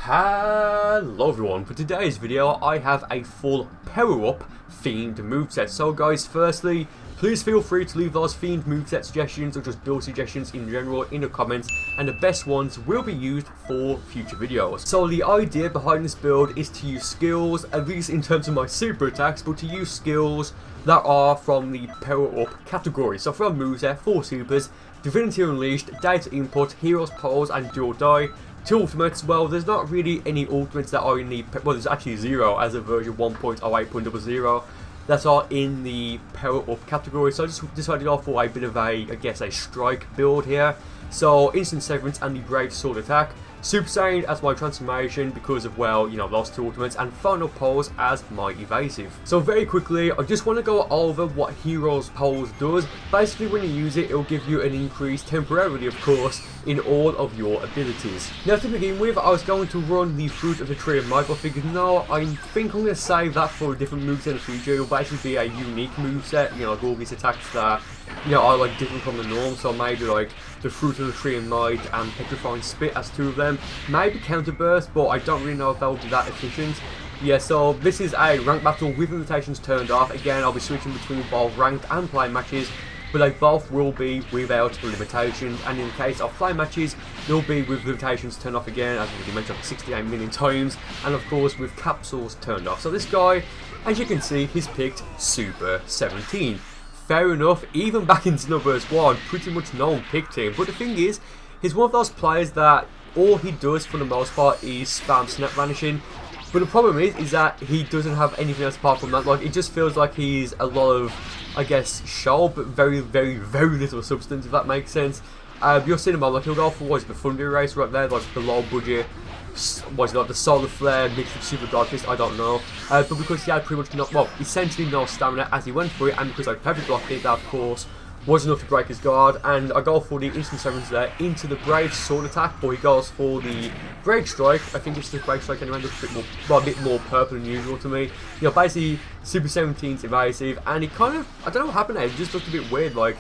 Hello everyone, for today's video I have a full power-up themed moveset. So guys, firstly, please feel free to leave those themed moveset suggestions or just build suggestions in general in the comments, and the best ones will be used for future videos. So the idea behind this build is to use skills, at least in terms of my super attacks, but to use skills that are from the power-up category. So from moveset, 4 supers, Divinity Unleashed, Data Input, Heroes Pose and Dual Die. 2 ultimates, well, there's not really any ultimates that are in the, well, there's actually 0 as of version 1.08.00 that are in the power up category. So I just decided to go for a bit of a, I guess, a strike build here. So Instant Severance and the Brave Sword Attack, Super Saiyan as my transformation because of, well, you know, those 2 ultimates, and Final Pose as my evasive. So very quickly, I just want to go over what Heroes Pose does. Basically, when you use it, it'll give you an increase, temporarily of course, in all of your abilities. Now to begin with, I was going to run the Fruit of the Tree of Might, but I figured no, I think I'm going to save that for a different moveset in the future. It'll basically be a unique moveset, you know, like all these attacks that, you know, are like different from the norm. So maybe like the Fruit of the Tree of Might and Petrifying Spit as 2 of them. Maybe Counterburst, but I don't really know if they'll be that efficient. Yeah, so this is a ranked battle with limitations turned off. Again, I'll be switching between both ranked and play matches, but they both will be without limitations, and in the case of play matches, they'll be with limitations turned off again, as I've already mentioned 68 million times, and of course with capsules turned off. So this guy, as you can see, he's picked Super 17. Fair enough, even back in Xenoverse 1, pretty much no one picked him, but the thing is, he's one of those players that all he does for the most part is spam Snap Vanishing. But the problem is that he doesn't have anything else apart from that. Like, it just feels like he's a lot of, I guess, show, but very, very, very little substance, if that makes sense. You'll see him on, like, he'll go for, what is it, the Thunder Race right there, like the low budget, what is it, like the Solar Flare mixed with Super Dark Fist, I don't know. But because he had pretty much no, well, essentially no stamina as he went through it, and because I perfect blocked it, that of course was enough to break his guard, and I go for the Instant Severance there into the Brave Sword Attack, but he goes for the Break Strike. I think it's the Break Strike anyway, looks a bit more, well, a bit more purple than usual to me. You know, basically Super 17's evasive, and he kind of, I don't know what happened there, it just looked a bit weird, like,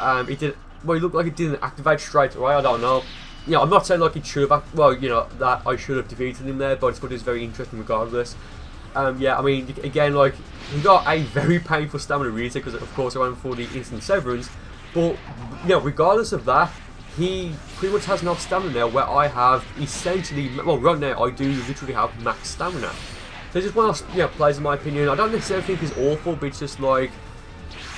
it did, well, it looked like it didn't activate straight away, I don't know. You know, I'm not saying like it should have, well, you know, that I should have defeated him there, but I just thought it was very interesting regardless. Yeah, I mean, again, like, he got a very painful stamina reset because, of course, I went for the Instant Severance. But, you know, regardless of that, he pretty much has enough stamina now where I have essentially, well, right now, I do literally have max stamina. So it's just one of those, you know, plays in my opinion. I don't necessarily think he's awful, but it's just like,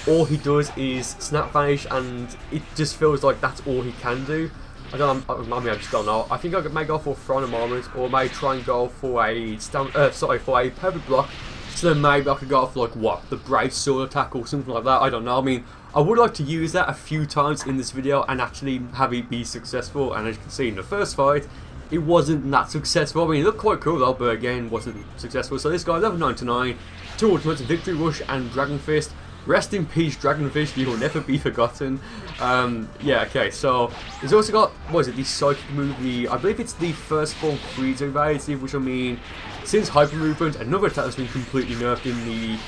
all he does is Snap Vanish, and it just feels like that's all he can do. I just don't know. I think I may go for a Throne of Moment, or may try and go for a for a perfect block. So then maybe I could go for like what, the Brave Sword Attack or something like that. I don't know. I mean, I would like to use that a few times in this video and actually have it be successful. And as you can see in the first fight, it wasn't that successful. I mean, it looked quite cool though, but again, wasn't successful. So this guy, level 99, 2 ultimates, Victory Rush and Dragon Fist. Rest in peace, Dragonfish, you will never be forgotten. Yeah, okay, so he's also got, what is it, the Psychic move, I believe it's the first form Frieza evasive, which I mean, since Hyper Movement, another attack that's been completely nerfed in the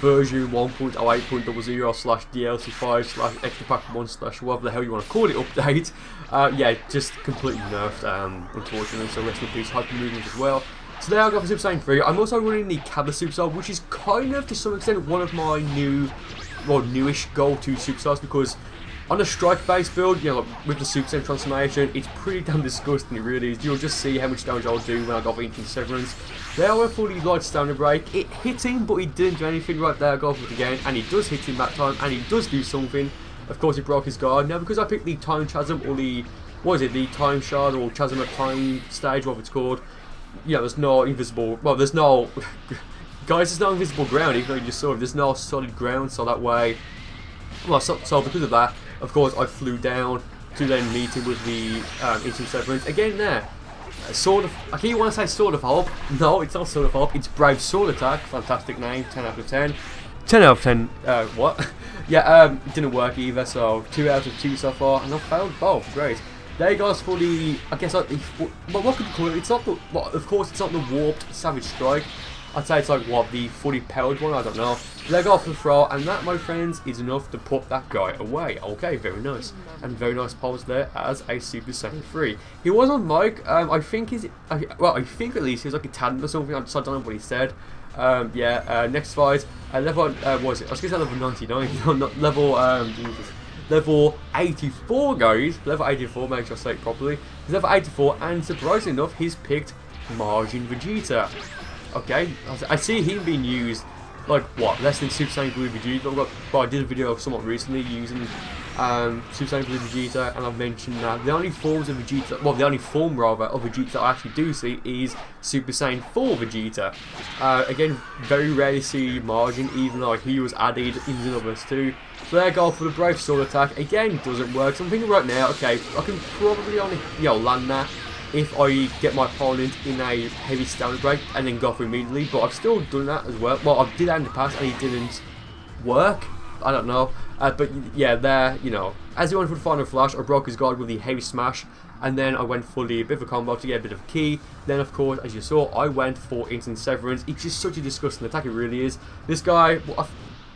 version 1.08.00/DLC5/Extra Pack 1/ whatever the hell you want to call it update. Yeah, just completely nerfed, unfortunately, so rest in peace, Hyper Movement as well. So there I go for Super Saiyan 3. I'm also running the Cabba Superstar, which is kind of, to some extent, one of my newish go-to superstars, because on a strike-based build, you know, with the Super Saiyan transformation, it's pretty damn disgusting, it really is. You'll just see how much damage I'll do when I go for Instant Severance. There I went for the light stamina break. It hit him, but he didn't do anything. Right there, I go for it again, and he does hit him that time, and he does do something. Of course, he broke his guard. Now, because I picked the Time Chasm, or the, what is it, the Time Shard, or Chasm of Time stage, whatever it's called. Yeah, there's no invisible, well, there's no, guys, there's no invisible ground, even though you just saw it, there's no solid ground, so that way, well, so because of that, of course, I flew down to then meet him with the Instant Severance. Again there, Sword of, I keep want to say Sword of Hope, no, it's not Sword of Hope, it's Brave Sword Attack, fantastic name, 10 out of 10. 10 out of 10, what? Yeah, it didn't work either, so 2 out of 2 so far, and I failed both, great. There he goes for the, I guess, like the, well, what could you call it? It's not the, well, of course, it's not the Warped Savage Strike. I'd say it's like, what, the fully powered one? I don't know. Leg off the throw, and that, my friends, is enough to put that guy away. Okay, very nice. And very nice pose there as a Super Saiyan 3. He was on mic. I think I think at least he was like Italian or something. I don't know what he said. Next fight. Level, what was it? I was going to say level 99. No, not level, level 84, guys. Level 84, make sure I say it properly. He's level 84, and surprisingly enough, he's picked Majin Vegeta. Okay, I see him being used, like, what, less than Super Saiyan Blue Vegeta. But I did a video somewhat recently using Super Saiyan Blue Vegeta, and I've mentioned that the only forms of Vegeta, well, the only form, rather, of Vegeta I actually do see is Super Saiyan 4 Vegeta. Again, very rarely see Majin, even though he was added in Xenoverse 2. So there I go for the Brave Sword attack. Again, doesn't work. So I'm thinking right now, okay, I can probably only, land that if I get my opponent in a heavy stamina break and then go for immediately, but I've still done that as well. Well, I did that in the past and it didn't work. I don't know. But yeah, there, as he went for the final flash, I broke his guard with the heavy smash, and then I went for the bit of a combo to get a bit of a key. Then, of course, as you saw, I went for instant severance. It's just such a disgusting attack, it really is. This guy,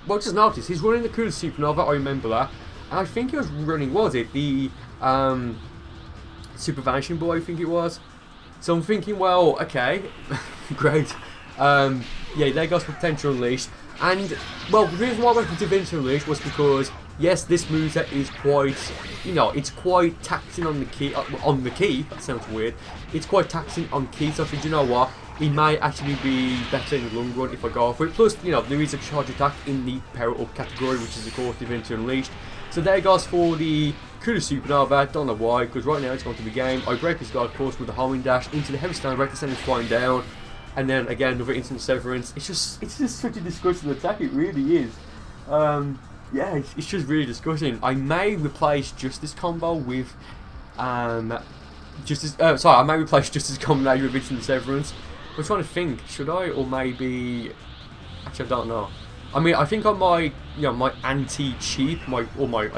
well, just notice, he's running the coolest supernova, I remember that. And I think he was running, what was it? The, Super Vanishing Boy, I think it was. So I'm thinking, well, okay, great. Yeah, there goes for Potential Unleashed. And, well, the reason why I went for Divinity Unleashed was because, yes, this moveset is quite, it's quite taxing on the key, that sounds weird. It's quite taxing on key, so I think, you know what, it might actually be better in the long run if I go for it. Plus, there is a charge attack in the Power Up category, which is, of course, Divinity Unleashed. So there goes for the Kuda Supernova. Don't know why, because right now it's going to be game. I break his guard, of course, with the homing dash into the heavy stand break to send him flying down. And then again, another instant severance. It's just such a disgusting attack, it really is. Yeah, it's just really disgusting. I may replace Justice combo with I may replace Justice combo with instant severance. I'm trying to think, should I, or maybe, actually I don't know. I mean, I think on my, my anti-cheap, I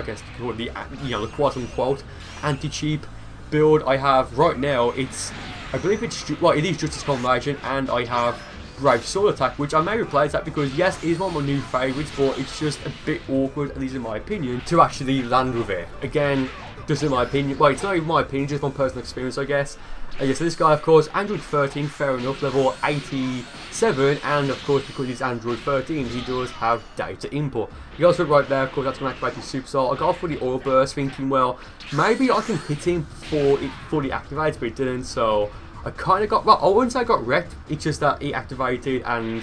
guess you call it the quote-unquote anti-cheap build I have right now, I believe it is Justice Combination, and I have Brave Sword Attack, which I may replace that because, yes, it is one of my new favourites, but it's just a bit awkward, at least in my opinion, to actually land with it. Again, just in my opinion, well, it's not even my opinion, just my personal experience, I guess. Yeah, so this guy, of course, Android 13, fair enough, level 87, and of course, because he's Android 13, he does have data input. He goes for it right there, of course, that's going to activate his Super Soul. I go for the Aura Burst, thinking, well, maybe I can hit him before it fully activates, but it didn't, so I kind of got, well, I wouldn't say I got wrecked, it's just that he activated, and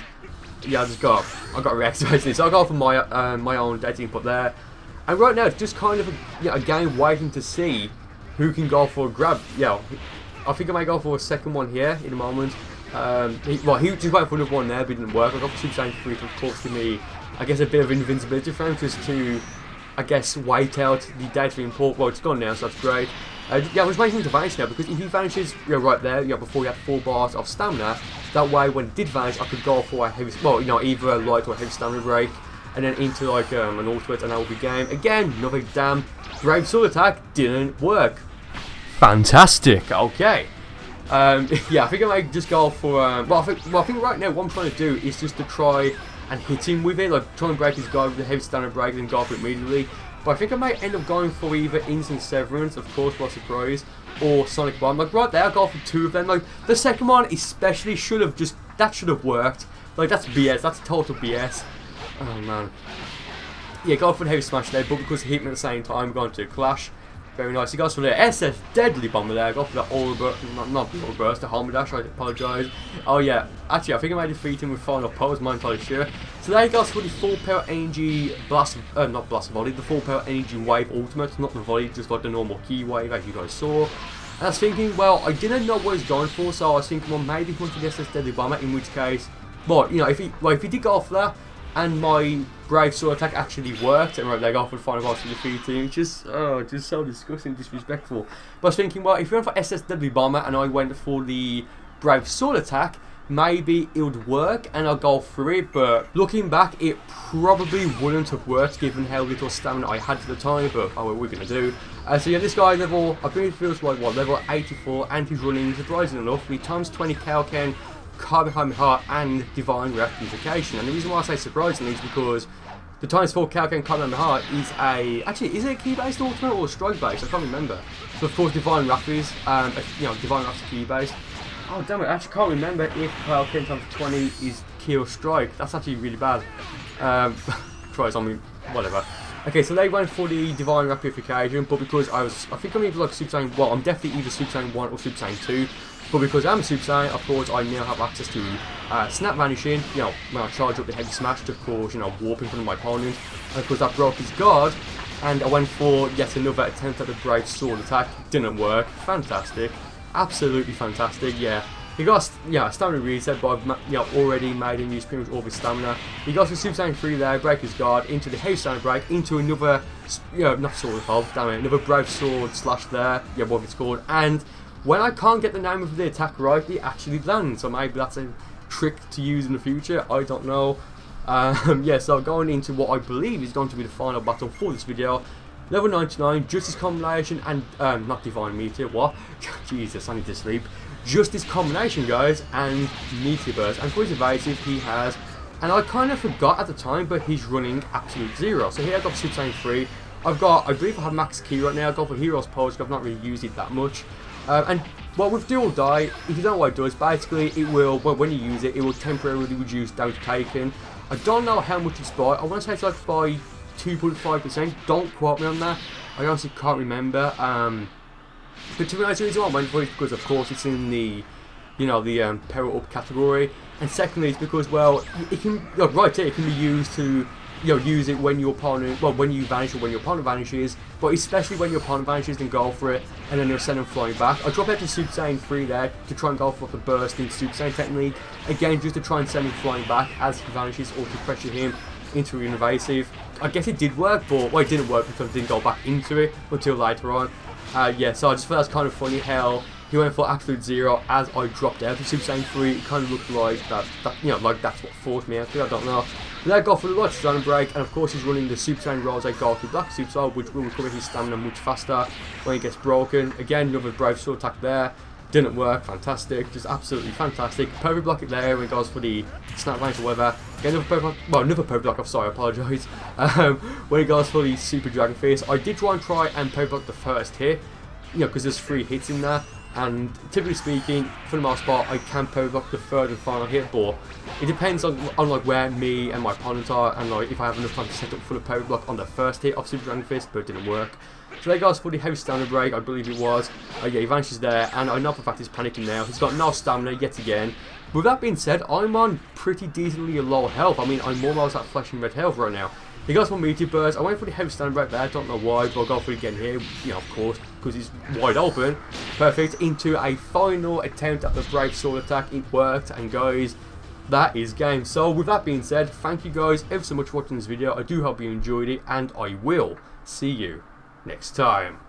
yeah, I got reactivated, so I go for my my own data input there. And right now, it's just kind of a game waiting to see who can go for a grab. I think I might go for a second one here in a moment. He just went for another one there, but it didn't work. I got for Super Saiyan 3 to, of course, give me, I guess, a bit of invincibility for him, just to, I guess, wait out the data import. Well, it's gone now, so that's great. Yeah, I was waiting to vanish now, because if he vanishes right there, before he had 4 bars of stamina, that way when it did vanish, I could go for a heavy, either a light or a heavy stamina break, and then into like an ultimate, and that would be game. Again, another damn Brave Sword attack didn't work. Fantastic. Okay. Yeah, I think I might just go for. I think right now what I'm trying to do is just to try and hit him with it, like try and break his guard with a heavy standard break, and then go for it immediately. But I think I might end up going for either Instant Severance, of course, by surprise, or Sonic Bomb. Like right there, I go for 2 of them. Like the second one, especially, should have worked. Like that's BS. That's total BS. Oh man. Yeah, go for the heavy smash there, but because he hit me at the same time, I'm going to clash. Very nice. He goes for the SS Deadly Bomber there. Go for the Aura Burst, not the Aura Burst, the Homing Dash, I apologise. Oh yeah, actually I think I might defeat him with Final Pose, I'm not entirely sure. So there he goes for the Full Power Energy Blast, not Blast Volley, the Full Power Energy Wave Ultimate, not the Volley, just like the normal Key Wave as you guys saw. And I was thinking, well, I didn't know what he was going for, so I was thinking, well, maybe he went for the SS Deadly Bomber, in which case, well, if he did go for that, and my Brave Sword attack actually worked, and right there, go for the final boss to defeat him. Just so disgusting, disrespectful. But I was thinking, well, if you went for SS Deadly Bomber and I went for the Brave Sword attack, maybe it would work and I'll go through it. But looking back, it probably wouldn't have worked given how little stamina I had at the time. But oh, what we're gonna do. So yeah, this guy level, I believe it feels like what, level 84, and he's running, surprisingly enough, the times 20 Kaioken Kamehameha and Divine Rectification. And the reason why I say surprisingly is because the times 4 Kamehameha Kamehameha is is it a key based ultimate or strike based? I can't remember. So of course Divine Wrath is, Divine Wrath is key based. Oh damn it, I actually can't remember if Kamehameha times 20 is key or strike. That's actually really bad. Christ, I mean, whatever. Okay, so they went for the Divine Rectification, but because I think I'm either like Super Saiyan, well, I'm definitely either Super Saiyan 1 or Super Saiyan 2, but because I'm a Super Saiyan, of course, I now have access to Snap Vanishing, when I charge up the Heavy Smash to, of course, warp in front of my opponent, and of course that broke his guard, and I went for yet another attempt at the Brave Sword attack. Didn't work. Fantastic. Absolutely fantastic, yeah. He got stamina reset, but I've already made him use pretty much all of his stamina. He got to Super Saiyan 3 there, break his guard, into the Heavy Stamina break, into another, not Sword of Hope, damn it, another Brave Sword slash there, what it's called, and when I can't get the name of the attack right, it actually lands, so maybe that's a trick to use in the future, I don't know. So going into what I believe is going to be the final battle for this video. Level 99, Justice Combination and, not Divine Meteor, what? Jesus, I need to sleep. Justice Combination, guys, and Meteor Burst. And for his evasive, he has, and I kind of forgot at the time, but he's running Absolute Zero. So here I've got Super Saiyan 3. I believe I have Max Key right now. I've got for Hero's Pose, I've not really used it that much. And well, with Dual Die, if you don't know what it does, basically it will, well, when you use it, it will temporarily reduce damage taken. I don't know how much it's by. I want to say it's like by 2.5%. Don't quote me on that. I honestly can't remember. But to be honest, the reason why I went for it is because, of course, it's in the, the power up category, and secondly, it's because, well, it can, right here, it can be used to, use it when your opponent, well, when you vanish or when your opponent vanishes, but especially when your opponent vanishes, then go for it, and then you'll send them flying back. I drop out to Super Saiyan 3 there to try and go for the bursting Super Saiyan technique, again, just to try and send him flying back as he vanishes, or to pressure him into an evasive. I guess it did work, but, well, it didn't work because I didn't go back into it until later on. So I just thought that's kind of funny how he went for Absolute Zero as I dropped out to Super Saiyan 3. It kind of looked like that like that's what forced me out to, I don't know. But then I got for the Light Stamina break, and of course he's running the Super Saiyan Rose Goku Black Super Soul, which will recover his stamina much faster when he gets broken. Again, another Brave Sword attack there. Didn't work, fantastic, just absolutely fantastic. Perfect block it there when he goes for the Snap Range or whatever. Again, another perfect block, I'm sorry, I apologise. When he goes for the Super Dragon Fist, I did try and perfect block the first hit, because there's 3 hits in there. And typically speaking, for the most part, I can perfect block the third and final hit, but it depends on like where me and my opponent are, and like if I have enough time to set up for the perfect block on the first hit of Super Dragon Fist, but it didn't work. So there goes for the Heavy Stamina break, I believe it was. Yeah, he vanishes there, and I know for a fact he's panicking now. He's got no stamina yet again. With that being said, I'm on pretty decently low health. I mean, I'm almost at flesh and red health right now. He got some Meteor Burst. I went for the Heavy Stamina break there, I don't know why, but I'll go for it again here. Of course, because he's wide open. Perfect, into a final attempt at the Brave Sword attack. It worked, and guys, that is game. So with that being said, thank you guys ever so much for watching this video. I do hope you enjoyed it, and I will see you next time.